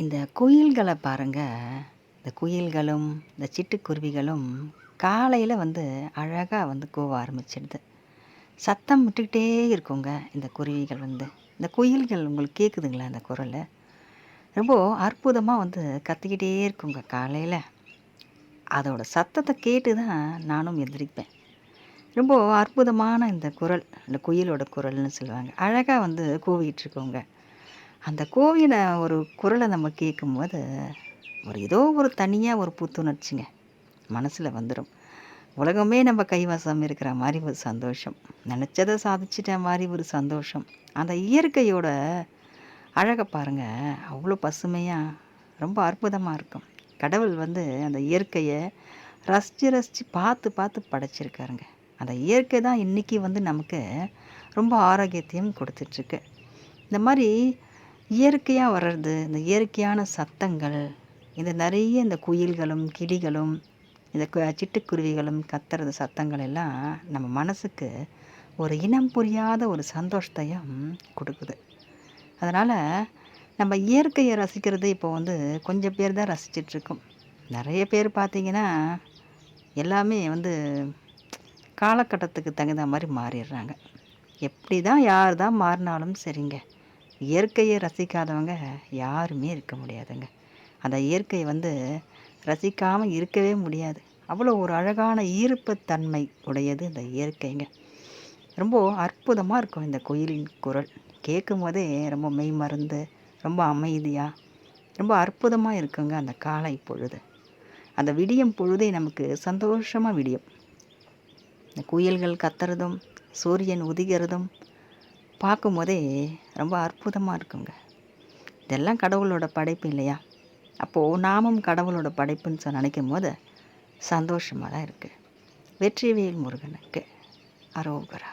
இந்த குயில்கள பாருங்க. இந்த குயில்களும், இந்த சிட்டுக்குருவிகளும் காலையில அழகா கூவ ஆரம்பிச்சிடுது. சத்தம் விட்டுக்கிட்டே இருக்குங்க இந்த குருவிகள் இந்த குயில்கள் உங்களுக்கு கேட்குதுங்களா அந்த குரலு? ரொம்ப அற்புதமா கத்திக்கிட்டே இருக்குங்க காலையில. அதோட சத்தத்த கேட்டு தான் நானும் எந்திரிப்பேன். ரொம்ப அற்புதமான இந்த குரல், இந்த குயிலோட குரல்னு சொல்லுவாங்க. அழகா கூவிட்டு இருக்குங்க. அந்த கூவின ஒரு குரல நம்ம கேட்கும்போது, ஏதோ ஒரு தனியா ஒரு புத்துணர்ச்சிங்க மனசுல வந்துரும். உலகமே நம்ம கைவசம் இருக்கிற மாரி ஒரு சந்தோஷம். நெனச்சத சாதிச்சிட்ட மாரி ஒரு சந்தோஷம். அந்த இயற்கையோட அழக பாருங்க, அவ்வளோ பசுமையா, ரொம்ப அற்புதமா இருக்கும். கடவுள் அந்த இயற்கைய ரசிச்சு, ரசிச்சு பார்த்து, பார்த்து படைச்சிருக்காருங்க. அந்த இயற்கை தான் இன்னைக்கு நமக்கு ரொம்ப ஆரோக்கியத்தையும் கொடுத்துட்ருக்கு. இந்த மாரி இயற்கையா வர்றது, இந்த இயற்கையான சத்தங்கள், இந்த நெறைய இந்த குயில்களும், கிளிகளும், இந்த சிட்டுக்குருவிகளும் கத்துறது சத்தங்கள் எல்லாம் நம்ம மனசுக்கு ஒரு இனம் புரியாத ஒரு சந்தோஷத்தையும் குடுக்குது. அதனால நம்ம இயற்கைய ரசிக்கிறது இப்போ கொஞ்சம் பேர் தான் ரசிச்சிட்ருக்கோம். நெறைய பேர் பார்த்தீங்கன்னா, எல்லாமே காலகட்டத்துக்கு தகுந்த மாரி மாறிடுறாங்க. எப்படி தான் யார் தான் மாறினாலும் சரிங்க. இயற்கையை ரசிக்காதவங்க யாருமே இருக்க முடியாதுங்க. அந்த இயற்கை ரசிக்காம இருக்கவே முடியாது. அவ்வளோ ஒரு அழகான ஈர்ப்புத்தன்மை உடையது இந்த இயற்கைங்க. ரொம்ப அற்புதமா இருக்கும் இந்த குயிலின் குரல். கேட்கும்போதே ரொம்ப மெய்மறந்து, ரொம்ப அமைதியா, ரொம்ப அற்புதமா இருக்குங்க அந்த காலை பொழுது. அந்த விடியும் பொழுதே நமக்கு சந்தோஷமா விடியும். இந்த குயில்கள் கத்துறதும், சூரியன் உதிக்கிறதும் பார்க்கும்போதே ரொம்ப அற்புதமா இருக்குங்க. இதெல்லாம் கடவுளோட படைப்பு இல்லையா? அப்போது நாமும் கடவுளோட படைப்புன்னு நினைக்கும்போது சந்தோஷமா தான் இருக்குது. வெற்றிவேல் முருகனுக்கு அரோகரா.